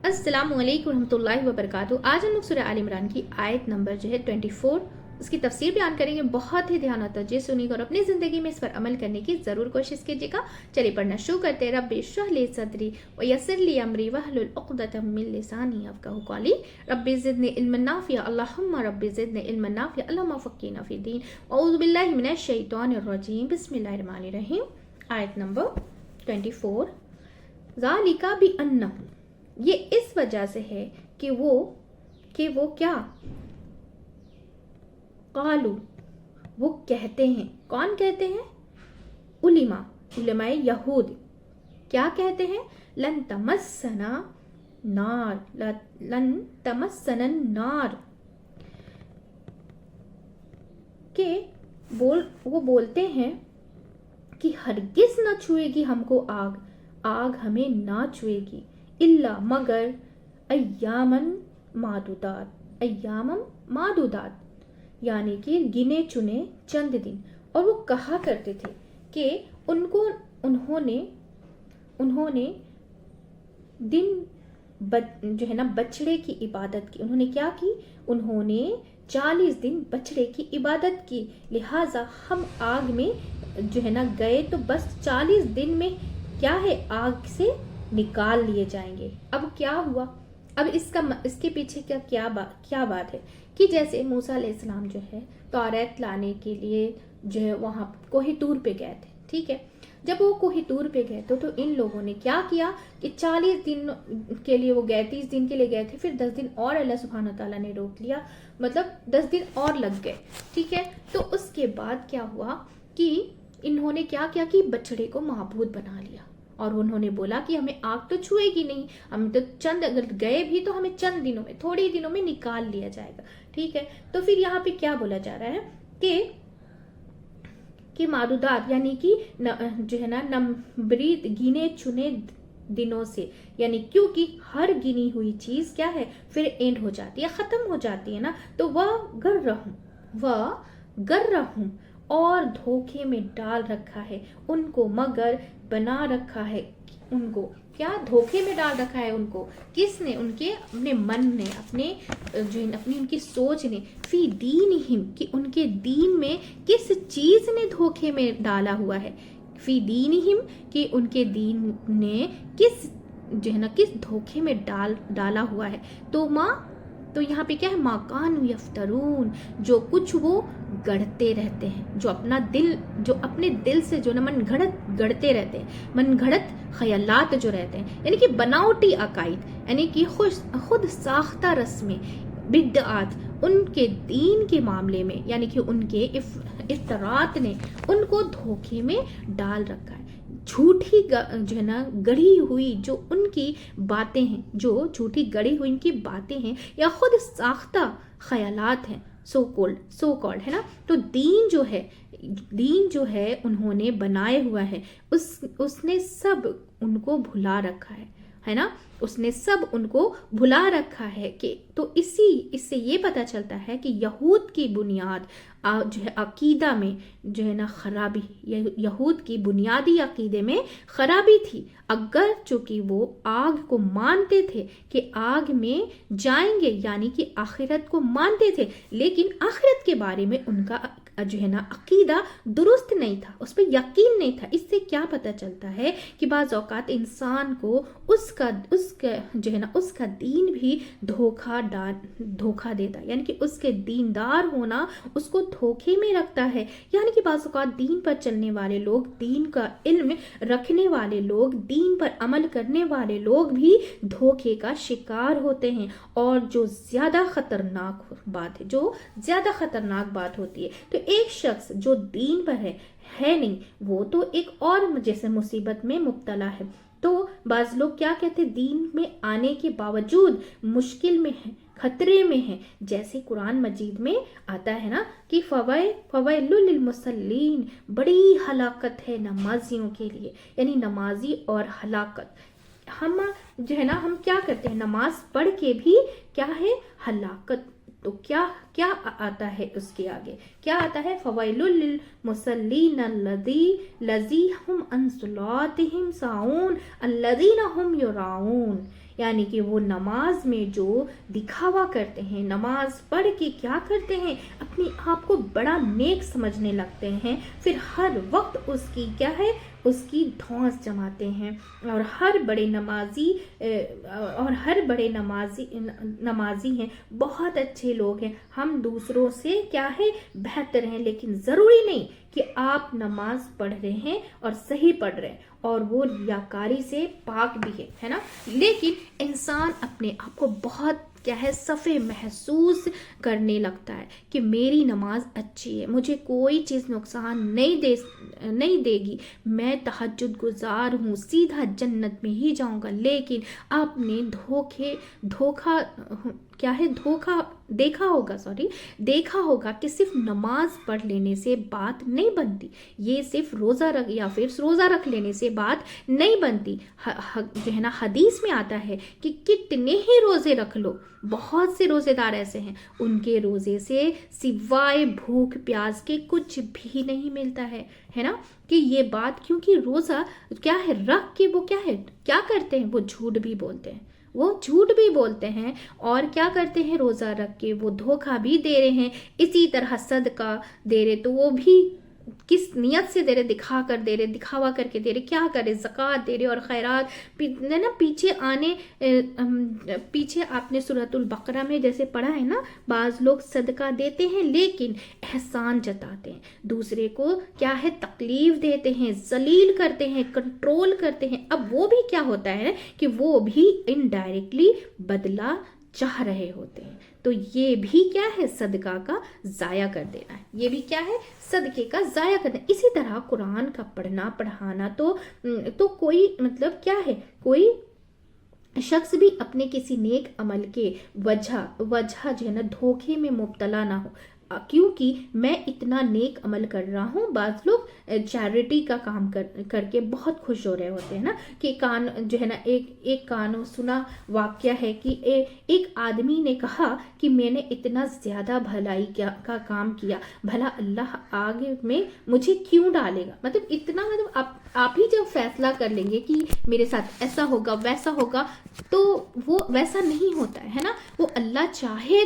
अस्सलाम वालेकुम रहमतुल्लाहि व बरकातुहू। आज हम लोग सूरह आल इमरान की आयत नंबर 24 उसकी तफसीर बयान करेंगे। बहुत ही ध्यान और तवज्जो सुनिएगा और अपनी ज़िंदगी में इस पर अमल करने की ज़रूर कोशिश कीजिएगा। चलिए पढ़ना शुरू करते हैं। रब्बि इश्रह ली सदरी व यस्सिर ली अमरी वहलुल उक़दतम मिन लिसानी यफ़क़हू क़ौली रब्बि ज़िदनी इल्मन नाफ़िअ अल्लाहुम्मा रब्बि ज़िदनी इल्मन नाफ़िअ अल्लाहुम्मा फ़क़्क़िहना फ़िद्दीन व अऊज़ु बिल्लाहि मिनश शैतानिर रजीम बिस्मिल्लाहिर रहमानिर रहीम। आयत नंबर 24। ज़ालिका बिअन्नहुम, ये इस वजह से है कि वो क्या कालू, वो कहते हैं। कौन कहते हैं? उलमाए यहूद क्या कहते हैं? लन तमस्सना नार के वो बोलते हैं कि हरगिज न छुएगी हमको आग हमें ना छुएगी, इल्ला मगर अय्यामन मादुदात यानी कि गिने चुने चंद दिन। और वो कहा करते थे कि उन्होंने दिन जो है ना बछड़े की इबादत की। उन्होंने क्या की? उन्होंने 40 दिन बछड़े की इबादत की, लिहाजा हम आग में जो है ना गए तो बस 40 दिन में क्या है, आग से निकाल लिए जाएंगे। अब क्या हुआ? अब इसके पीछे क्या बात है कि जैसे मूसा अलैहिस्सलाम जो है तौरात लाने के लिए जो है वहां कोहितूर पे गए थे, ठीक है। जब वो कोहितूर पे गए तो इन लोगों ने क्या किया कि 40 दिन के लिए वो गए, 30 दिन के लिए गए थे, फिर 10 दिन और अल्लाह सुब्हानहू तआला ने रोक लिया, मतलब 10 दिन और लग गए, ठीक है। तो उसके बाद क्या हुआ कि इन्होंने क्या किया कि बछड़े को माबूद बना लिया और उन्होंने बोला कि हमें आग तो छुएगी नहीं, हम तो चंद अगर गए भी तो हमें चंद दिनों में, थोड़े दिनों में निकाल लिया जाएगा, ठीक है। तो फिर यहाँ पे क्या बोला जा रहा है कि मादुदात यानी कि जो है ना नंबरीत गिने चुने दिनों से, यानी क्योंकि हर गिनी हुई चीज क्या है फिर एंड हो जाती है, खत्म हो जाती है ना। तो वह गर्रहुम और धोखे में डाल रखा है उनको, मगर बना रखा है उनको। क्या धोखे में डाल रखा है उनको? किसने? उनके अपने मन ने, उनकी सोच ने। फी दीनिहिम, कि उनके दीन में किस चीज ने धोखे में डाला हुआ है। फी दीनिहिम, कि उनके दीन ने किस धोखे में डाला हुआ है। तो यहाँ पे क्या है? माकानु यफ्तरून, जो कुछ वो गढ़ते रहते हैं, जो अपने दिल से जो ना मन गढ़ते रहते हैं, मन घड़त ख्यालात जो रहते हैं, यानी कि बनावटी अकाइद, यानी कि खुद साख्ता रस्में, बिदआत, उनके दीन के मामले में, यानी कि उनके इफ्तरात ने उनको धोखे में डाल रखा है। झूठी जो है ना गढ़ी हुई जो उनकी बातें हैं, जो झूठी गढ़ी हुई इनकी बातें हैं या खुद साख्ता ख्यालात हैं, सो कॉल्ड है ना। तो दीन जो है उन्होंने बनाए हुआ है, उसने सब उनको भुला रखा है ना। उसने सब उनको भुला रखा है कि तो इससे ये पता चलता है कि यहूद की बुनियाद जो है अकीदा में जो है ना खराबी, यहूद की बुनियादी अकीदे में खराबी थी। अगर चूंकि वो आग को मानते थे कि आग में जाएंगे, यानी कि आखिरत को मानते थे, लेकिन आखिरत के बारे में उनका जो है ना अकीदा दुरुस्त नहीं था, उस पर यकीन नहीं था। इससे क्या पता चलता है कि बाज़ औक़ात इंसान को उसका जो है ना उसका दीन भी धोखा देता, यानी कि उसके दीनदार होना उसको धोखे में रखता है। यानी कि बाज़ औक़ात दीन पर चलने वाले लोग, दीन का इल्म रखने वाले लोग, दीन पर अमल करने वाले लोग भी धोखे का शिकार होते हैं। और जो ज्यादा खतरनाक बात होती है, तो एक शख्स जो दीन पर है नहीं, वो तो एक और जैसे मुसीबत में मुब्तला है। तो बाज लोग क्या कहते हैं, दीन में आने के बावजूद मुश्किल में है, खतरे में है। जैसे कुरान मजीद में आता है ना कि फवैलुल लिल मुसल्लीन, बड़ी हलाकत है नमाजियों के लिए, यानी नमाजी और हलाकत। हम जो है ना हम क्या करते हैं, नमाज पढ़ के भी क्या है, हलाकत। तो क्या आता है उसके आगे, क्या आता है? फवैलुल लिल मुसल्लीन लज़ी हुम अन सलातिहिम साऊन अल्लज़ीना हुम युराऊन, यानी कि वो नमाज में जो दिखावा करते हैं, नमाज पढ़ के क्या करते हैं, अपने आप को बड़ा नेक समझने लगते हैं, फिर हर वक्त उसकी क्या है, उसकी धौंस जमाते हैं। और हर बड़े नमाजी हैं, बहुत अच्छे लोग हैं, हम दूसरों से क्या है, बेहतर हैं, लेकिन ज़रूरी नहीं कि आप नमाज पढ़ रहे हैं और सही पढ़ रहे हैं और वो रियाकारी से पाक भी है ना। लेकिन इंसान अपने आप को बहुत क्या है, सफ़े महसूस करने लगता है कि मेरी नमाज अच्छी है, मुझे कोई चीज़ नुकसान नहीं देगी, मैं तहज्जुद गुजार हूँ, सीधा जन्नत में ही जाऊँगा। लेकिन आपने देखा होगा कि सिर्फ नमाज पढ़ लेने से बात नहीं बनती, ये सिर्फ रोज़ा रख लेने से बात नहीं बनती। जो है ना, हदीस में आता है कि कितने ही रोज़े रख लो, बहुत से रोज़ेदार ऐसे हैं उनके रोज़े से सिवाय भूख प्यास के कुछ भी नहीं मिलता है ना। कि ये बात, क्योंकि रोज़ा क्या है, रख के वो क्या करते हैं, वो झूठ भी बोलते हैं और क्या करते हैं, रोज़ा रख के वो धोखा भी दे रहे हैं। इसी तरह सदका दे रहे तो वो भी किस नियत से दे रहे, दिखावा करके दे रहे, क्या करे, ज़कात दे रहे और खैरात ना। पीछे आपने सूरतुल बकरा में जैसे पढ़ा है ना, बाज़ लोग सदका देते हैं लेकिन एहसान जताते हैं, दूसरे को क्या है, तकलीफ देते हैं, जलील करते हैं, कंट्रोल करते हैं। अब वो भी क्या होता है कि वो भी इनडायरेक्टली बदला चाह रहे होते हैं। तो ये भी क्या है, सदका का ज़ाया कर देना है, ये भी क्या है, सदके का ज़ाया कर देना। इसी तरह कुरान का पढ़ाना तो कोई मतलब क्या है, कोई शख्स भी अपने किसी नेक अमल के वजह जो है ना, धोखे में मुब्तला ना हो, क्योंकि मैं इतना नेक अमल कर रहा हूँ। बाज़ लोग चैरिटी का काम करके बहुत खुश हो रहे होते हैं ना, कि कान जो है ना, एक कान सुना वाक़या है कि एक आदमी ने कहा कि मैंने इतना ज़्यादा भलाई का काम किया, भला अल्लाह आगे में मुझे क्यों डालेगा। मतलब इतना, मतलब आप ही जब फैसला कर लेंगे कि मेरे साथ ऐसा होगा वैसा होगा, तो वो वैसा नहीं होता है ना। वो अल्लाह चाहे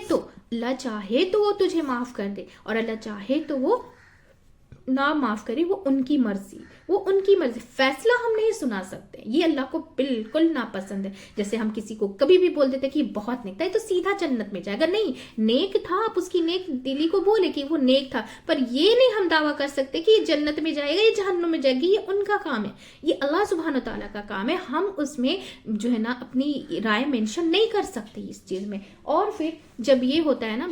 तो वो तुझे माफ़ कर दे और अल्लाह चाहे तो वो ना माफ़ करे, वो उनकी मर्जी। फैसला हम नहीं सुना सकते, ये अल्लाह को बिल्कुल नापसंद है। जैसे हम किसी को कभी भी बोल देते कि बहुत नेक था, ये तो सीधा जन्नत में जाएगा, नहीं, नेक था, आप उसकी नेक दिली को बोले कि वो नेक था, पर ये नहीं हम दावा कर सकते कि ये जन्नत में जाएगा, ये जहन्नुम में जाएगी, ये उनका काम है, ये अल्लाह सुब्हान तआला का काम है। हम उसमें जो है ना अपनी राय मेंशन नहीं कर सकते इस चीज़ में। और फिर जब ये होता है ना,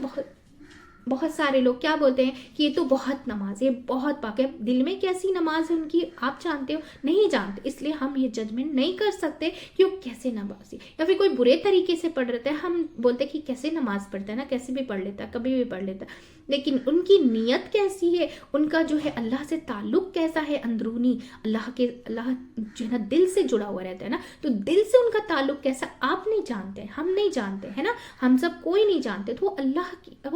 बहुत सारे लोग क्या बोलते हैं कि ये तो बहुत नमाज है, बहुत पाक है, दिल में कैसी नमाज है उनकी आप जानते हो, नहीं जानते, इसलिए हम ये जजमेंट नहीं कर सकते कि वो कैसे नमाजी। या फिर कोई बुरे तरीके से पढ़ रहा है, हम बोलते हैं कि कैसे नमाज पढ़ता है ना, कैसे भी पढ़ लेता है, कभी भी पढ़ लेता है, लेकिन उनकी नीयत कैसी है, उनका जो है अल्लाह से ताल्लुक कैसा है, अंदरूनी अल्लाह जो है ना दिल से जुड़ा हुआ रहता है ना, तो दिल से उनका ताल्लुक कैसा आप नहीं जानते, हम नहीं जानते है ना, हम सब कोई नहीं जानते। तो वो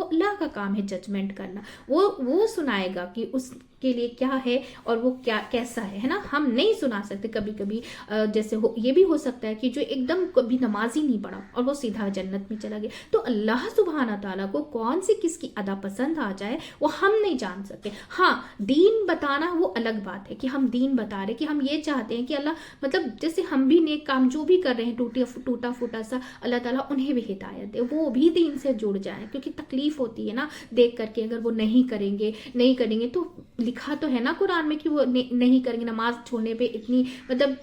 अल्लाह का काम है जजमेंट करना, वो सुनाएगा कि उसके लिए क्या है और वो क्या कैसा है ना, हम नहीं सुना सकते। कभी कभी जैसे ये भी हो सकता है कि जो एकदम कभी नमाज ही नहीं पढ़ा और वो सीधा जन्नत में चला गया, तो अल्लाह सुब्हाना ताला को कौन सी किसकी अदा पसंद आ जाए वो हम नहीं जान सकते। हाँ, दीन बताना वो अलग बात है कि हम दीन बता रहे, कि हम ये चाहते हैं कि अल्लाह, मतलब जैसे हम भी नेक काम जो भी कर रहे हैं टूटा फूटा सा, अल्लाह ताला उन्हें भी हिदायत दे, वो भी दीन से जुड़ जाए, क्योंकि तकलीफ होती है ना देख करके, अगर वो नहीं करेंगे तो लिखा तो है ना कुरान में कि वो नहीं करेंगे। नमाज छोड़ने पे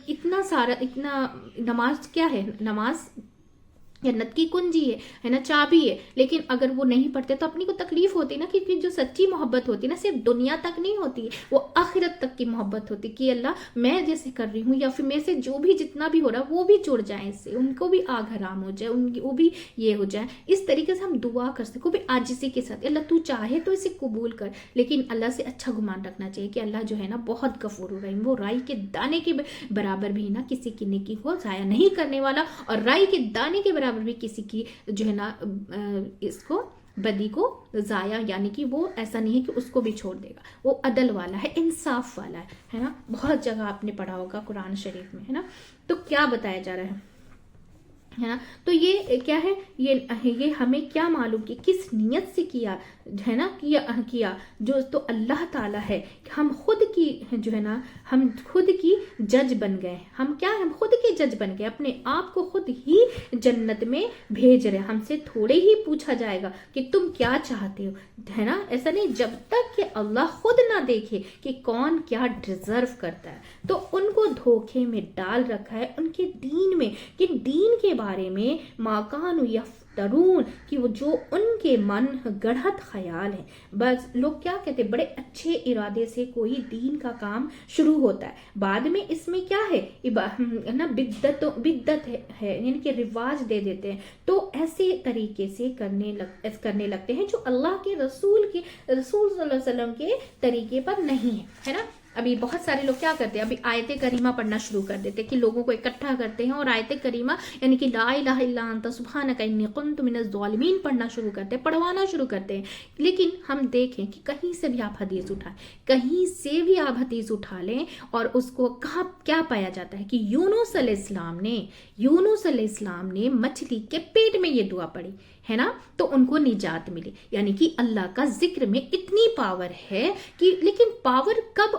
इतना नमाज क्या है, नमाज जन्नत की कुंजी है ना, चाबी है, लेकिन अगर वो नहीं पढ़ते तो अपनी को तकलीफ होती ना, क्योंकि जो सच्ची मोहब्बत होती ना सिर्फ दुनिया तक नहीं होती, वो आखिरत तक की मोहब्बत होती कि अल्लाह मैं जैसे कर रही हूँ या फिर मेरे से जो भी जितना भी हो रहा है वो भी जुड़ जाए, इससे उनको भी आग हराम हो जाए, उनकी वो भी ये हो जाए। इस तरीके से हम दुआ कर सकते, भी आजिज़ी के साथ, अल्लाह तू चाहे तो इसे कबूल कर, लेकिन अल्लाह से अच्छा गुमान रखना चाहिए कि अल्लाह जो है ना बहुत गफूर रहीम, वो राई के दाने के बराबर भी ना किसी की नेकी को ज़ाया नहीं करने वाला, और राई के दाने के बराबर भी किसी की जो है ना इसको बदी को ज़ाया, यानी कि वो ऐसा नहीं है कि उसको भी छोड़ देगा, वो अदल वाला है, इंसाफ वाला है ना। बहुत जगह आपने पढ़ा होगा कुरान शरीफ में, है ना। तो क्या बताया जा रहा है, ہے نا. تو یہ کیا ہے, یہ ہمیں کیا معلوم کہ کس نیت سے کیا ہے نا, کیا جو تو اللہ تعالیٰ ہے. ہم خود کی جو ہے نا, ہم خود کی جج بن گئے. ہم کیا, ہم خود کے جج بن گئے, اپنے آپ کو خود ہی جنت میں بھیج رہے. ہم سے تھوڑے ہی پوچھا جائے گا کہ تم کیا چاہتے ہو, ہے نا. ایسا نہیں, جب تک کہ اللہ خود نہ دیکھے کہ کون کیا ڈیزرو کرتا ہے. تو ان کو دھوکے میں ڈال رکھا ہے ان کے دین میں, کہ دین کے بارے میں ماکانو یفترون, کہ وہ جو ان کے من گڑھت خیال ہے. بس لوگ کیا کہتے ہیں, بڑے اچھے ارادے سے کوئی دین کا کام شروع ہوتا ہے, بعد میں اس میں کیا ہے نا, بدعت ہے, یعنی کہ رواج دے دیتے ہیں. تو ایسے طریقے سے کرنے لگتے ہیں جو اللہ کے رسول صلی اللہ علیہ وسلم کے طریقے پر نہیں ہے نا. ابھی بہت سارے لوگ کیا کرتے ہیں, ابھی آیت کریمہ پڑھنا شروع کر دیتے ہیں, کہ لوگوں کو اکٹھا کرتے ہیں اور آیت کریمہ یعنی کہ لا الہ الا انت سبحانک انی کنت من الظالمین پڑھنا شروع کرتے ہیں, پڑھوانا شروع کرتے ہیں. لیکن ہم دیکھیں کہ کہیں سے بھی آپ حدیث اٹھائیں, کہیں سے بھی آپ حدیث اٹھا لیں, اور اس کو کہاں کیا پایا جاتا ہے کہ یونس علیہ السلام نے مچھلی کے پیٹ میں یہ دعا پڑھی ہے نا, تو ان کو نجات ملی. یعنی کہ اللہ کا ذکر میں اتنی پاور ہے کہ, لیکن پاور کب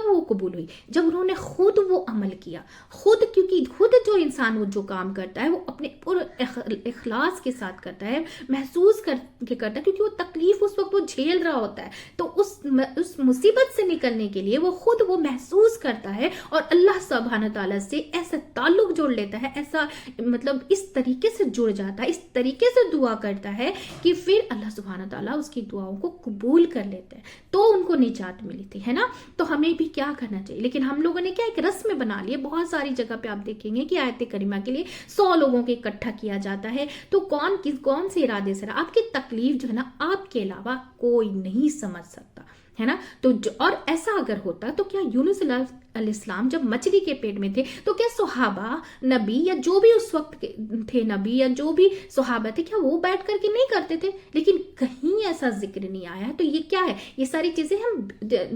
وہ قبول ہوئی, جب انہوں نے خود وہ عمل کیا, کیونکہ خود جو انسان وہ جو کام کرتا ہے وہ اپنے پورے اخلاص کے ساتھ کرتا ہے, محسوس کر کے کرتا ہے, کیونکہ وہ تکلیف اس وقت وہ جھیل رہا ہوتا ہے. تو اس مصیبت سے نکلنے کے لیے وہ خود وہ محسوس کرتا ہے, اور اللہ سبحانہ تعالیٰ سے ایسا تعلق جوڑ لیتا ہے, ایسا مطلب اس طریقے سے جڑ جاتا ہے, اس طریقے سے دعا کرتا ہے کہ پھر اللہ سبحانہ تعالیٰ اس کی دعاؤں کو قبول کر لیتے ہیں. تو ان کو نجات ملی تھی, ہے نا. تو ہمیں بھی کیا کرنا چاہیے, لیکن ہم لوگوں نے کیا ایک رسم بنا لی ہے. بہت ساری جگہ پہ آپ دیکھیں گے کہ آیت کریمہ کے لیے 100 لوگوں کو اکٹھا کیا جاتا ہے. تو کون سے ارادے سے رہا, آپ کی تکلیف جو ہے نا آپ کے علاوہ کوئی نہیں سمجھ سکتا, ہے نا. تو اور ایسا اگر ہوتا تو کیا یونس علیہ السلام جب مچھلی کے پیٹ میں تھے تو کیا صحابہ, نبی یا جو بھی اس وقت تھے, نبی یا جو بھی صحابہ تھے, کیا وہ بیٹھ کر کے نہیں کرتے تھے؟ لیکن کہیں ایسا ذکر نہیں آیا ہے. تو یہ کیا ہے, یہ ساری چیزیں ہم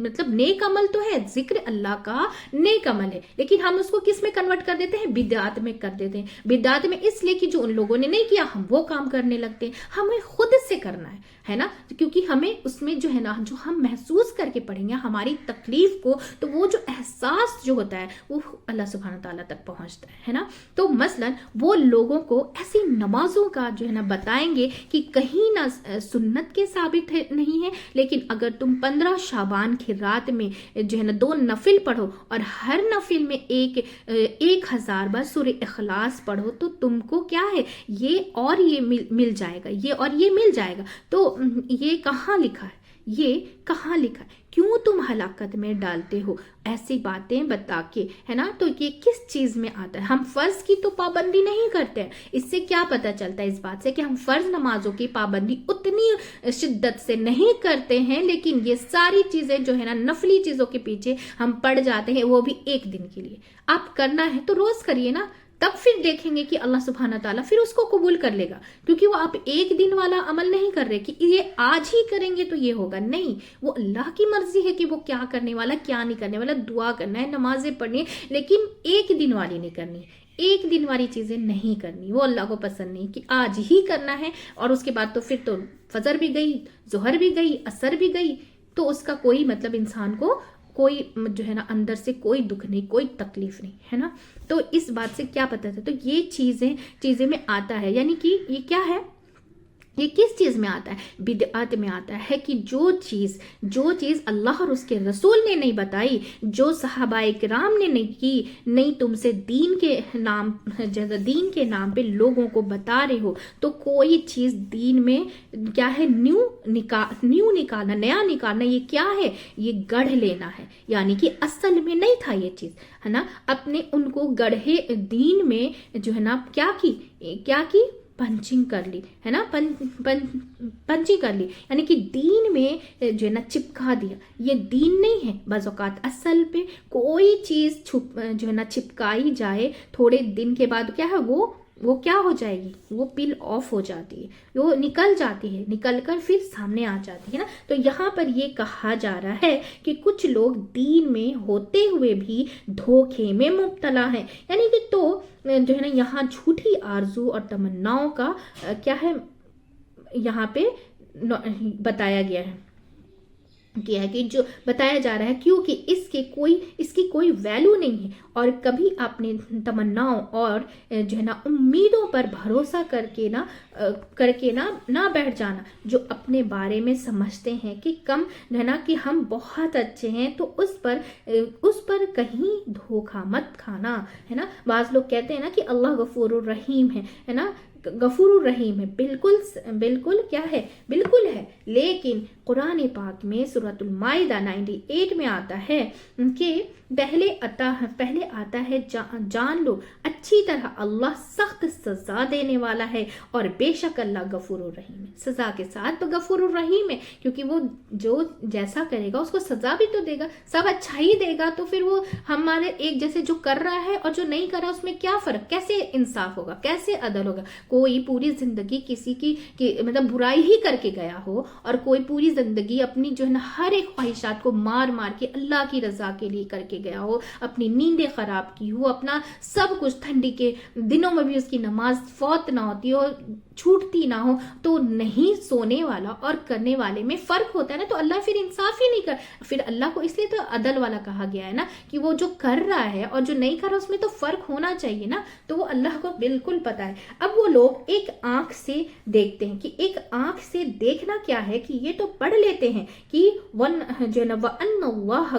مطلب نیک عمل تو ہے, ذکر اللہ کا نیک عمل ہے, لیکن ہم اس کو کس میں کنورٹ کر دیتے ہیں, بدعات میں کر دیتے ہیں. بدعات میں اس لیے کہ جو ان لوگوں نے نہیں کیا ہم وہ کام کرنے لگتے ہیں. ہمیں خود سے کرنا ہے نا, کیونکہ ہمیں اس میں جو ہے نا, جو ہم محسوس کر کے پڑھیں گے ہماری تکلیف کو, تو وہ جو احساس جو ہوتا ہے وہ اللہ سبحانہ تعالیٰ تک پہنچتا ہے نا. تو مثلا وہ لوگوں کو ایسی نمازوں کا جو ہے نا بتائیں گے کہ کہیں نہ سنت کے ثابت نہیں ہے, لیکن اگر تم 15 شعبان کی رات میں جو ہے نا 2 نفل پڑھو, اور ہر نفل میں 1000 بار سورہ اخلاص پڑھو, تو تم کو کیا ہے یہ اور یہ مل جائے گا, یہ اور یہ مل جائے گا. تو یہ کہاں لکھا ہے, یہ کہاں لکھا ہے؟ کیوں تم ہلاکت میں ڈالتے ہو ایسی باتیں بتا کے, ہے نا. تو یہ کس چیز میں آتا ہے؟ ہم فرض کی تو پابندی نہیں کرتے ہیں. اس سے کیا پتہ چلتا ہے, اس بات سے کہ ہم فرض نمازوں کی پابندی اتنی شدت سے نہیں کرتے ہیں, لیکن یہ ساری چیزیں جو ہے نا نفلی چیزوں کے پیچھے ہم پڑ جاتے ہیں, وہ بھی ایک دن کے لیے. آپ کرنا ہے تو روز کریے نا, تب پھر دیکھیں گے کہ اللہ سبحانہ تعالیٰ پھر اس کو قبول کر لے گا, کیونکہ وہ آپ ایک دن والا عمل نہیں کر رہے کہ یہ آج ہی کریں گے تو یہ ہوگا. نہیں, وہ اللہ کی مرضی ہے کہ وہ کیا کرنے والا کیا نہیں کرنے والا. دعا کرنا ہے, نمازیں پڑھنی ہے, لیکن ایک دن والی نہیں کرنی, ایک دن والی چیزیں نہیں کرنی, وہ اللہ کو پسند نہیں کہ آج ہی کرنا ہے. اور اس کے بعد تو پھر تو فجر بھی گئی, ظہر بھی گئی, عصر بھی گئی, تو اس کا کوئی مطلب انسان کو کوئی جو ہے نا اندر سے کوئی دکھ نہیں, کوئی تکلیف نہیں, ہے نا. تو اس بات سے کیا پتہ تھا, تو یہ چیزیں میں آتا ہے, یعنی کہ یہ کیا ہے, یہ کس چیز میں آتا ہے؟ بدعات میں آتا ہے کہ جو چیز اللہ اور اس کے رسول نے نہیں بتائی, جو صحابہ کرام نے نہیں کی, نہیں تم سے دین کے نام پہ لوگوں کو بتا رہے ہو, تو کوئی چیز دین میں کیا ہے, نیو نکالنا, نیا نکالنا, یہ کیا ہے, یہ گڑھ لینا ہے. یعنی کہ اصل میں نہیں تھا یہ چیز, ہے نا. اپنے ان کو گڑھے دین میں جو ہے نا کیا کی پنچنگ کر لی, ہے نا, پنچنگ کر لی, یعنی کہ دین میں جو ہے نا چپکا دیا. یہ دین نہیں ہے. بعض اوقات اصل پہ کوئی چیز جو ہے نا چپکائی جائے, تھوڑے دن کے بعد کیا ہے وہ वो क्या हो जाएगी, वो पील ऑफ हो जाती है, वो निकल जाती है, निकल कर फिर सामने आ जाती है ना। तो यहाँ पर ये कहा जा रहा है कि कुछ लोग दीन में होते हुए भी धोखे में मुब्तला हैं, यानी कि तो जो है ना यहाँ झूठी आरजू और तमन्नाओं का क्या है यहाँ पे बताया गया है, कि जो बताया जा रहा है, क्योंकि इसकी कोई वैल्यू नहीं है, और कभी अपने तमन्नाओं और जो है ना उम्मीदों पर भरोसा करके ना बैठ जाना। जो अपने बारे में समझते हैं कि कम है ना, कि हम बहुत अच्छे हैं, तो उस पर कहीं धोखा मत खाना, है ना। बाज़ लोग कहते हैं ना कि अल्लाह गफूरुर रहीम है ना, गफूरुर रहीम है, बिल्कुल क्या है, बिल्कुल है। लेकिन कुरान पाक में सूरतुल माइदा 98 में आता है कि पहले आता है जान लो अच्छी तरह अल्लाह सख्त सजा देने वाला है, और बेशक अल्लाह गफूरुर रहीम है। सजा के साथ तो गफूरुर रहीम है, क्योंकि वो जो जैसा करेगा उसको सजा भी तो देगा, सब अच्छा ही देगा। तो फिर वो हमारे एक जैसे जो कर रहा है और जो नहीं कर रहा, उसमें क्या फर्क, कैसे इंसाफ होगा, कैसे अदल होगा। कोई पूरी जिंदगी किसी की मतलब बुराई ही करके गया हो, और कोई पूरी जिंदगी अपनी जो है ना हर एक ख्वाहिशात को मार के अल्लाह की रजा के लिए करके गया हो, अपनी नींदें खराब की हो, अपना सब कुछ, ठंडी के दिनों में भी उसकी नमाज फौत ना होती हो, छूटती ना हो, तो नहीं सोने वाला और करने वाले में फर्क होता है ना। तो अल्लाह फिर इंसाफ ही नहीं कर, फिर अल्लाह को इसलिए तो अदल वाला कहा गया है ना, कि वो जो कर रहा है और जो नहीं कर रहा उसमें तो फर्क होना चाहिए ना। तो वो अल्लाह को बिल्कुल पता है। अब वो लोग एक आंख से देखते हैं, कि एक आंख से देखना क्या है, कि ये तो पढ़ लेते हैं कि वन जो है ना वअन्नल्लाह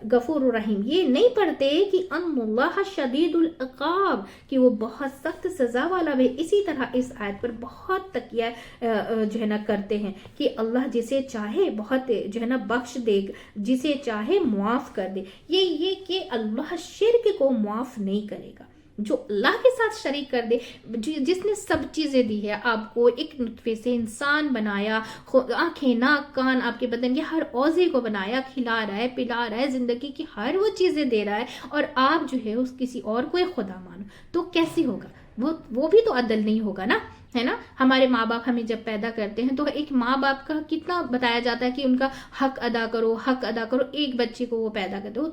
गफूरुर रहीम, ये नहीं पढ़ते कि अन्नल्लाह शदीदुल इक़ाब, कि वो बहुत सख्त सजा वाला है। इसी तरह इस आयत पर बहुत तकिया जो है ना करते हैं कि अल्लाह जिसे चाहे बहुत जो है ना बख्श दे, जिसे चाहे मुआफ कर दे। ये कि अल्लाह शिर्क को मुआफ नहीं करेगा। जो अल्लाह के साथ शरीक कर दे, जिसने सब चीज़ें दी है आपको, एक नुत्फे से इंसान बनाया, आंखें नाक कान आपके बदन के हर औज़े को बनाया, खिला रहा है पिला रहा है, ज़िंदगी की हर वो चीज़ें दे रहा है, और आप जो है उस किसी और को खुदा मानो, तो कैसे होगा? वो भी तो अदल नहीं होगा ना, है ना। हमारे माँ बाप हमें जब पैदा करते हैं तो एक माँ बाप का कितना बताया जाता है कि उनका हक अदा करो। एक बच्चे को वो पैदा करते हो,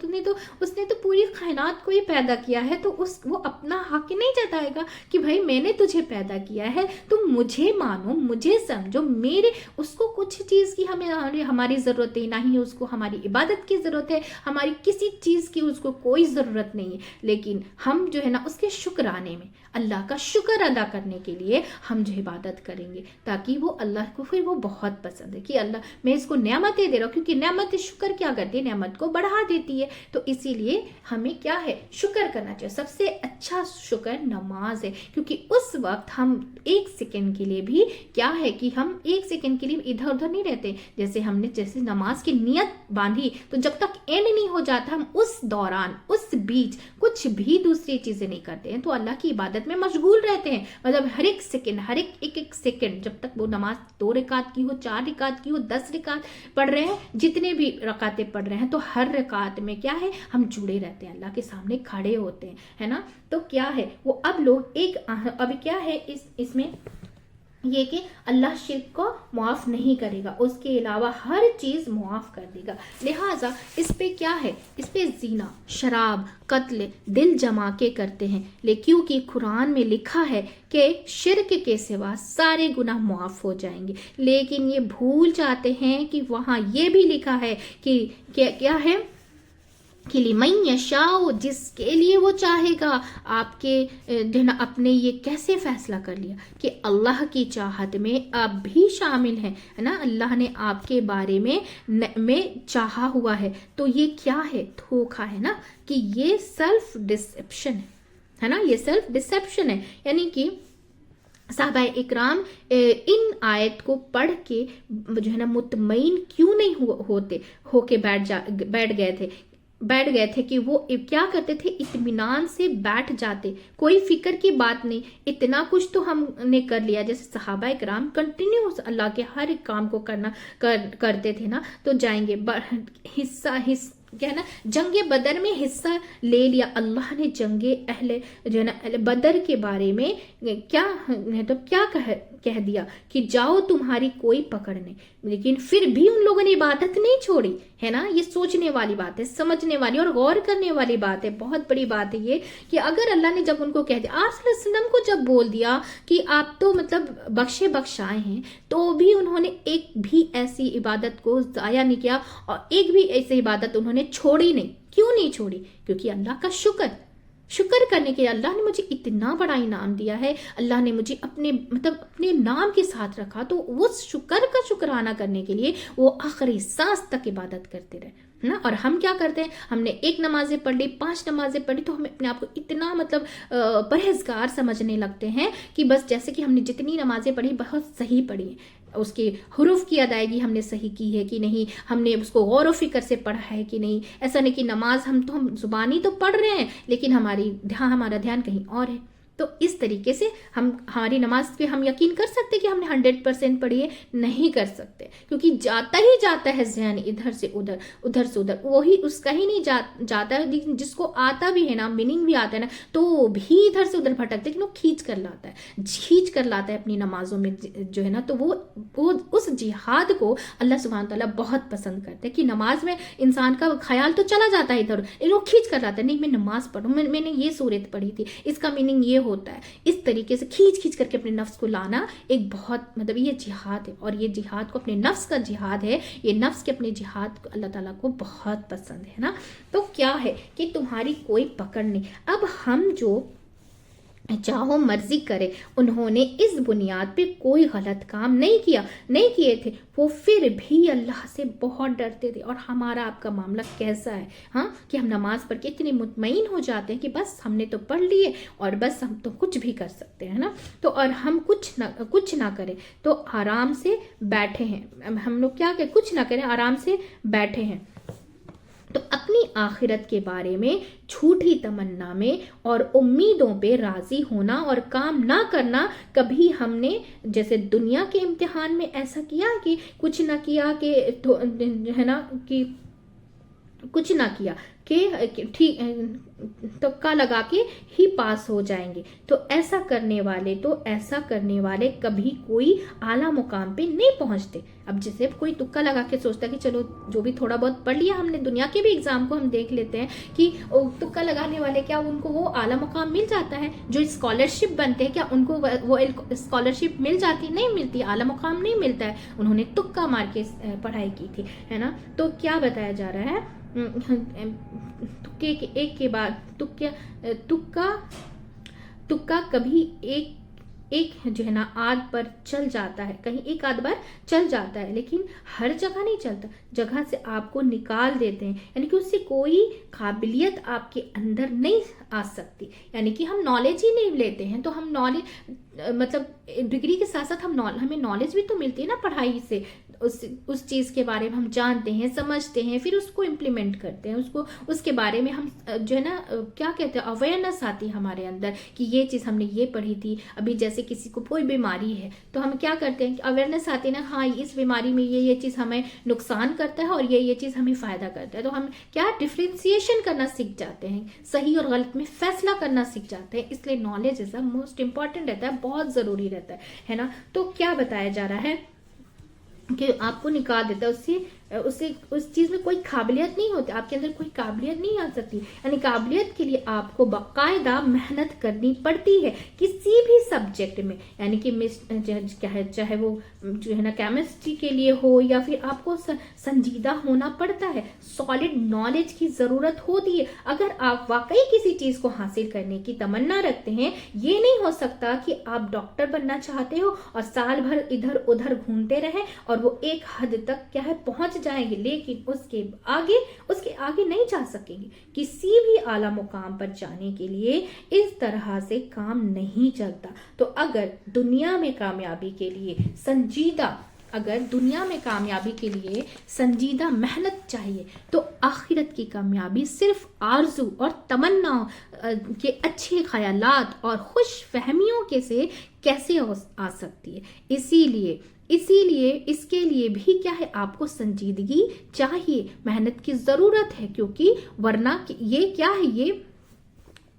उसने तो पूरी कायनात को ही पैदा किया है, तो वो अपना हक नहीं जताएगा कि भाई मैंने तुझे पैदा किया है, तुम मुझे मानो, मुझे समझो, उसको कुछ चीज़ की हमारी ज़रूरत है, ना ही उसको हमारी इबादत की ज़रूरत है, हमारी किसी चीज़ की उसको कोई ज़रूरत नहीं है। लेकिन हम जो है ना उसके शुक्राने में, अल्लाह का शुक्र अदा करने के लिए हम जो इबादत करेंगे, ताकि वो अल्लाह को फिर वो बहुत पसंद है कि अल्लाह मैं इसको नेमतें दे रहा हूँ, क्योंकि नेमत शुक्र क्या करती है, नेमत को बढ़ा देती है। तो इसीलिए हमें क्या है, शुक्र करना चाहिए। सबसे अच्छा शुक्र नमाज है, क्योंकि उस वक्त हम एक सेकंड के लिए भी क्या है कि हम एक सेकंड के लिए इधर उधर नहीं रहते। जैसे नमाज की नियत बांधी, तो जब तक एंड नहीं हो जाता हम उस दौरान उस बीच कुछ भी दूसरी चीजें नहीं करते हैं, तो अल्लाह की इबादत में मशगूल रहते हैं। मतलब हर एक सेकंड, हर एक सेकंड, जब तक वो नमाज 2 रकात की हो, 4 रकात की हो, 10 रकात पढ़ रहे हैं, जितने भी रकातें पढ़ रहे हैं, तो हर रकात में क्या है, हम जुड़े रहते हैं, अल्लाह के सामने खड़े होते हैं, है ना। तो क्या है वो अब लोग अभी क्या है इसमें ये कि अल्लाह शिर्क को मुआफ़ नहीं करेगा, उसके अलावा हर चीज़ मुआफ़ कर देगा। लिहाजा इस पे क्या है, इस पे ज़िना, शराब, कत्ल दिल जमा के करते हैं, लेकिन क्योंकि कुरान में लिखा है कि शिर्क के सिवा सारे गुनाह मुआफ़ हो जाएंगे, लेकिन ये भूल जाते हैं कि वहाँ ये भी लिखा है कि क्या है कि लिमन यशाओ, जिसके लिए वो चाहेगा। आपके अपने ये कैसे फैसला कर लिया कि अल्लाह की चाहत में आप भी शामिल हैं, है ना। अल्लाह ने आपके बारे में चाहा हुआ है, तो ये क्या है, धोखा है ना, कि ये सेल्फ डिसेप्शन है ना, ये सेल्फ डिसेप्शन है। यानी कि साहबा इकराम इन आयत को पढ़ के जो है ना मुतमईन क्यों नहीं होके बैठ गए थे कि वो क्या करते थे, इत्मीनान से बैठ जाते, कोई फिक्र की बात नहीं, इतना कुछ तो हमने कर लिया। जैसे सहाबा इकराम कंटिन्यूस अल्लाह के हर एक काम को करते थे ना, तो जाएंगे کیا ہے نا جنگ بدر میں حصہ لے لیا. اللہ نے جنگ اہل جو ہے نا بدر کے بارے میں کیا تو کیا کہہ دیا کہ جاؤ تمہاری کوئی پکڑ نہیں. لیکن پھر بھی ان لوگوں نے عبادت نہیں چھوڑی ہے نا. یہ سوچنے والی بات ہے, سمجھنے والی اور غور کرنے والی بات ہے. بہت بڑی بات ہے یہ کہ اگر اللہ نے جب ان کو کہہ دیا, آپ صلی اللہ علیہ وسلم کو جب بول دیا کہ آپ تو مطلب بخشائے ہیں, تو بھی انہوں نے ایک بھی ایسی عبادت کو ضائع نہیں کیا اور ایک بھی ایسی عبادت انہوں نے چھوڑی نہیں. کیوں نہیں چھوڑی؟ کیونکہ اللہ کا شکر کرنے کے اللہ نے مجھے اتنا بڑا انعام دیا ہے, اللہ نے مجھے اپنے نام کے ساتھ رکھا, تو اس شکر کا شکرانہ کرنے کے لیے وہ آخری سانس تک عبادت کرتے رہے نا. اور ہم کیا کرتے ہیں, ہم نے 1 نمازیں پڑھ لی, 5 نمازیں پڑھ لی, تو ہم اپنے آپ کو اتنا پرہیزگار سمجھنے لگتے ہیں کہ بس جیسے کہ ہم نے جتنی نمازیں پڑھی بہت صحیح پڑھی ہیں, اس کے حروف کی ادائیگی ہم نے صحیح کی ہے کہ نہیں, ہم نے اس کو غور و فکر سے پڑھا ہے کہ نہیں. ایسا نہیں کہ نماز ہم زبانی تو پڑھ رہے ہیں لیکن ہمارا دھیان کہیں اور ہے. تو اس طریقے سے ہماری نماز پہ ہم یقین کر سکتے کہ ہم نے 100% پڑھی ہے؟ نہیں کر سکتے, کیونکہ جاتا ہی جاتا ہے ذہن ادھر سے ادھر, وہی اس کا ہی نہیں جاتا ہے. جس کو آتا بھی ہے نا, میننگ بھی آتا ہے نا, تو وہ بھی ادھر سے ادھر بھٹکتا ہے, لیکن وہ کھینچ کر لاتا ہے اپنی نمازوں میں جو ہے نا. تو وہ اس جہاد کو اللہ سبحانہ تعالیٰ بہت پسند کرتے ہیں کہ نماز میں انسان کا خیال تو چلا جاتا ہے ادھر, لیکن وہ کھینچ کر لاتا ہے, نہیں میں نماز پڑھوں, میں نے یہ سورت پڑھی تھی, اس کا میننگ یہ ہوتا ہے. اس طریقے سے کھینچ کر کے اپنے نفس کو لانا ایک بہت یہ جہاد ہے, اور یہ جہاد کو اپنے نفس کا جہاد ہے. یہ نفس کے اپنے جہاد کو اللہ تعالیٰ کو بہت پسند ہے نا. تو کیا ہے کہ تمہاری کوئی پکڑ نہیں. اب ہم جو چاہو مرضی کرے, انہوں نے اس بنیاد پہ کوئی غلط کام نہیں کیے تھے. وہ پھر بھی اللہ سے بہت ڈرتے تھے. اور ہمارا آپ کا معاملہ کیسا ہے ہاں, کہ ہم نماز پڑھ کے اتنے مطمئن ہو جاتے ہیں کہ بس ہم نے تو پڑھ لیے اور بس ہم تو کچھ بھی کر سکتے ہیں نا. تو اور ہم کچھ نہ کریں تو آرام سے بیٹھے ہیں. ہم لوگ کیا کہ کچھ نہ کریں, آرام سے بیٹھے ہیں. تو اپنی آخرت کے بارے میں جھوٹی تمنا میں اور امیدوں پہ راضی ہونا اور کام نہ کرنا, کبھی ہم نے جیسے دنیا کے امتحان میں ایسا کیا کہ کچھ نہ کیا کہ ہے نا کہ کچھ نہ کیا کہ ٹھیک تکا لگا کے ہی پاس ہو جائیں گے. تو ایسا کرنے والے کبھی کوئی اعلیٰ مقام پہ نہیں پہنچتے. اب جیسے کوئی تکا لگا کے سوچتا ہے کہ چلو جو بھی تھوڑا بہت پڑھ لیا ہم نے, دنیا کے بھی ایگزام کو ہم دیکھ لیتے ہیں کہ تکا لگانے والے کیا ان کو وہ اعلیٰ مقام مل جاتا ہے؟ جو اسکالرشپ بنتے ہیں کیا ان کو وہ اسکالرشپ مل جاتی؟ نہیں ملتی, اعلیٰ مقام نہیں ملتا ہے. انہوں نے تکا مار کے پڑھائی کی تھی ہے نا. تو کیا بتایا جا رہا ہے, تکے ایک کے بعد تکا کبھی ایک جو ہے نا آدھ پر چل جاتا ہے, کہیں ایک آدھ بار چل جاتا ہے, لیکن ہر جگہ نہیں چلتا. جگہ سے آپ کو نکال دیتے ہیں, یعنی کہ اس سے کوئی قابلیت آپ کے اندر نہیں آ سکتی. یعنی کہ ہم نالج ہی نہیں لیتے ہیں, تو ہم نالج ڈگری کے ساتھ ساتھ ہمیں نالج بھی تو ملتی ہے نا پڑھائی سے. اس چیز کے بارے میں ہم جانتے ہیں, سمجھتے ہیں, پھر اس کو امپلیمنٹ کرتے ہیں, اس کے بارے میں ہم جو ہے نا کیا کہتے ہیں, اویئرنیس آتی ہے ہمارے اندر کہ یہ چیز ہم نے یہ پڑھی تھی. ابھی جیسے کسی کو کوئی بیماری ہے تو ہم کیا کرتے ہیں, اویئرنیس آتی ہے نا, ہاں اس بیماری میں یہ چیز ہمیں نقصان کرتا ہے اور یہ چیز ہمیں فائدہ کرتا ہے. تو ہم کیا ڈفرینسیشن کرنا سیکھ جاتے ہیں, صحیح اور غلط میں فیصلہ کرنا سیکھ جاتے ہیں. اس لیے نالج از موسٹ امپورٹنٹ رہتا ہے, بہت ضروری رہتا ہے نا. تو کیا بتایا جا رہا ہے کہ آپ کو نکال دیتا ہے, اس چیز میں کوئی قابلیت نہیں ہوتی, آپ کے اندر کوئی قابلیت نہیں آ سکتی. یعنی قابلیت کے لیے آپ کو باقاعدہ محنت کرنی پڑتی ہے کسی بھی سبجیکٹ میں. یعنی کہ چاہے وہ جو ہے نا کیمسٹری کے لیے ہو, یا پھر آپ کو سنجیدہ ہونا پڑتا ہے, سالڈ نالج کی ضرورت ہوتی ہے. اگر آپ واقعی کسی چیز کو حاصل کرنے کی تمنا رکھتے ہیں, یہ نہیں ہو سکتا کہ آپ ڈاکٹر بننا چاہتے ہو اور سال بھر ادھر ادھر گھومتے رہیں اور وہ ایک حد تک کیا ہے پہنچ جائیں گے, لیکن اس کے آگے نہیں جا سکیں گے. کسی بھی اعلیٰ مقام پر جانے کے لیے اس طرح سے کام نہیں چلتا. تو اگر دنیا میں کامیابی کے لیے سنجیدہ محنت چاہیے, تو آخرت کی کامیابی صرف آرزو اور تمنا کے اچھے خیالات اور خوش فہمیوں کے سے کیسے آ سکتی ہے. اسی لیے اس کے لیے بھی کیا ہے، آپ کو سنجیدگی چاہیے، محنت کی ضرورت ہے، کیونکہ ورنہ یہ کیا ہے، یہ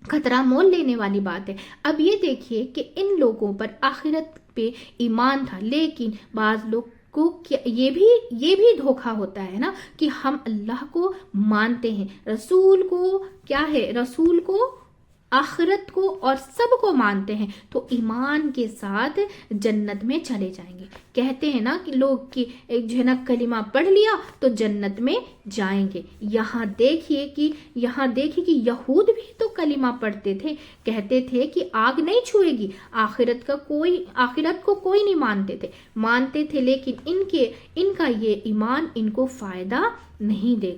خطرہ مول لینے والی بات ہے۔ اب یہ دیکھیے کہ ان لوگوں پر آخرت پہ ایمان تھا، لیکن بعض لوگ کو یہ بھی دھوکا ہوتا ہے نا کہ ہم اللہ کو مانتے ہیں، رسول کو کیا ہے، رسول کو، آخرت کو اور سب کو مانتے ہیں، تو ایمان کے ساتھ جنت میں چلے جائیں گے۔ کہتے ہیں نا کہ لوگ کی جو ہے نا کلمہ پڑھ لیا تو جنت میں جائیں گے۔ یہاں دیکھیے کہ یہود بھی تو کلمہ پڑھتے تھے، کہتے تھے کہ آگ نہیں چھوئے گی، آخرت کو کوئی نہیں مانتے تھے، لیکن ان کا یہ ایمان ان کو فائدہ نہیں دے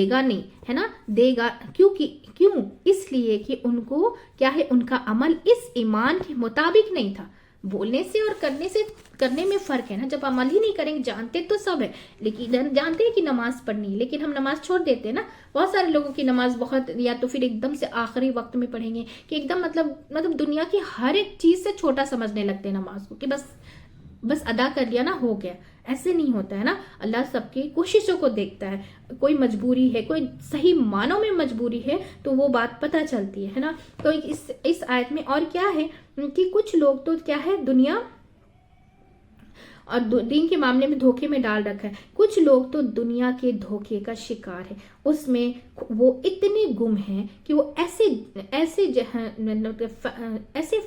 گا نہیں ہے نا، دے گا کیوں؟ اس لیے کہ ان کو کیا ہے، ان کا عمل اس ایمان کے مطابق نہیں تھا۔ بولنے سے اور کرنے میں فرق ہے نا، جب عمل ہی نہیں کریں گے، جانتے تو سب ہے، لیکن جانتے ہیں کہ نماز پڑھنی ہے، لیکن ہم نماز چھوڑ دیتے ہیں نا۔ بہت سارے لوگوں کی نماز بہت، یا تو پھر ایک دم سے آخری وقت میں پڑھیں گے کہ ایک دم مطلب دنیا کی ہر ایک چیز سے چھوٹا سمجھنے لگتے ہیں نماز کو، کہ بس ادا کر لیا نا، ہو گیا۔ ایسے نہیں ہوتا ہے نا، اللہ سب کی کوششوں کو دیکھتا ہے، کوئی مجبوری ہے، کوئی صحیح معنوں میں مجبوری ہے تو وہ بات پتہ چلتی ہے نا۔ تو اس آیت میں اور کیا ہے کہ کچھ لوگ تو کیا ہے، دنیا اور دین کے معاملے میں دھوکے میں ڈال رکھا ہے، کچھ لوگ تو دنیا کے دھوکے کا شکار ہے، اس میں وہ اتنے گم ہیں کہ وہ ایسے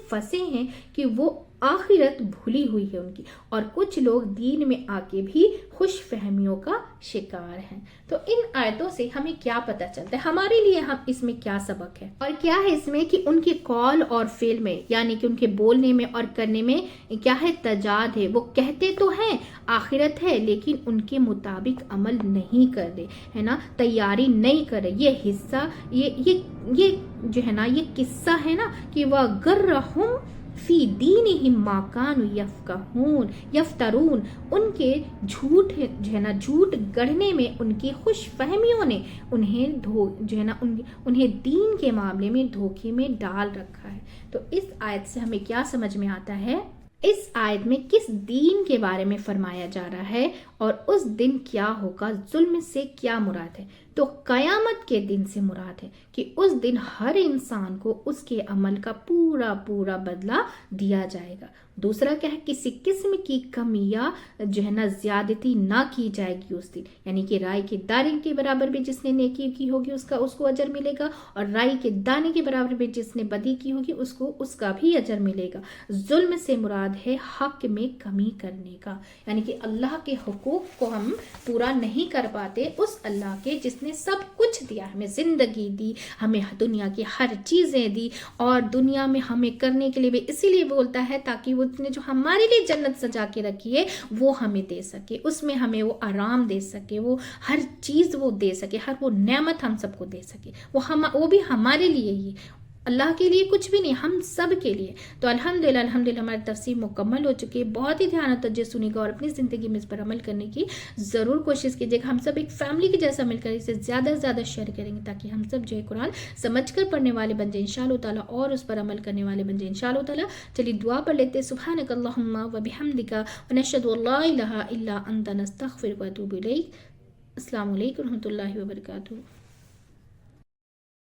پھنسے ہیں کہ وہ آخرت بھولی ہوئی ہے ان کی، اور کچھ لوگ دین میں آ کے بھی خوش فہمیوں کا شکار ہیں۔ تو ان آیتوں سے ہمیں کیا پتہ چلتا ہے، ہمارے لیے اس میں کیا سبق ہے، اور کیا ہے اس میں کہ ان کے قول اور فعل میں، یعنی کہ ان کے بولنے میں اور کرنے میں کیا ہے، تضاد ہے۔ وہ کہتے تو ہیں آخرت ہے، لیکن ان کے مطابق عمل نہیں کر رہے ہے نا، تیاری نہیں کر رہے۔ یہ حصہ یہ جو ہے نا، یہ قصہ ہے نا کہ وَغَرَّهُمْ فی دینہم ما کانوا یفترون، ان کے جھوٹ جو ہے نا، جھوٹ گڑھنے میں ان کی خوش فہمیوں نے انہیں دین کے معاملے میں دھوکے میں ڈال رکھا ہے۔ تو اس آیت سے ہمیں کیا سمجھ میں آتا ہے، اس آیت میں کس دین کے بارے میں فرمایا جا رہا ہے، اور اس دن کیا ہوگا، ظلم سے کیا مراد ہے؟ تو قیامت کے دن سے مراد ہے کہ اس دن ہر انسان کو اس کے عمل کا پورا بدلہ دیا جائے گا۔ دوسرا کیا ہے، کسی قسم کی کمی یا جو ہے نا زیادتی نہ کی جائے گی اس دن، یعنی کہ رائی کے دانے کے برابر بھی جس نے نیکی کی ہوگی اس کو اجر ملے گا، اور رائی کے دانے کے برابر بھی جس نے بدی کی ہوگی اس کا بھی اجر ملے گا۔ ظلم سے مراد ہے حق میں کمی کرنے کا، یعنی کہ اللہ کے حقوق کو ہم پورا نہیں کر پاتے، اس اللہ کے جس نے سب کچھ دیا، ہمیں زندگی دی، ہمیں دنیا کی ہر چیزیں دی، اور دنیا میں ہمیں کرنے کے لیے بھی اسی لیے بولتا ہے تاکہ وہ نے جو ہمارے لیے جنت سجا کے رکھی ہے وہ ہمیں دے سکے، اس میں ہمیں وہ آرام دے سکے، وہ ہر چیز وہ دے سکے، ہر وہ نعمت ہم سب کو دے سکے، وہ بھی ہمارے لیے ہی، اللہ کے لیے کچھ بھی نہیں، ہم سب کے لیے۔ تو الحمدللہ ہماری تفسیر مکمل ہو چکی ہے۔ بہت ہی دھیان و توجہ سنیے گا اور اپنی زندگی میں اس پر عمل کرنے کی ضرور کوشش کیجیے گا۔ ہم سب ایک فیملی کے جیسا مل کر اسے زیادہ سے زیادہ شیئر کریں گے تاکہ ہم سب جو ہے قرآن سمجھ کر پڑھنے والے بن جائیں انشاءاللہ تعالیٰ، اور اس پر عمل کرنے والے بن جائیں انشاءاللہ تعالیٰ۔ چلیے دعا پڑھ لیتے ہیں۔ سبحانک اللہم و بحمدک ونشہد ان لا الہ الا انت نستغفرک و نتوب الیک۔ السلام علیکم و رحمۃ اللہ وبرکاتہ۔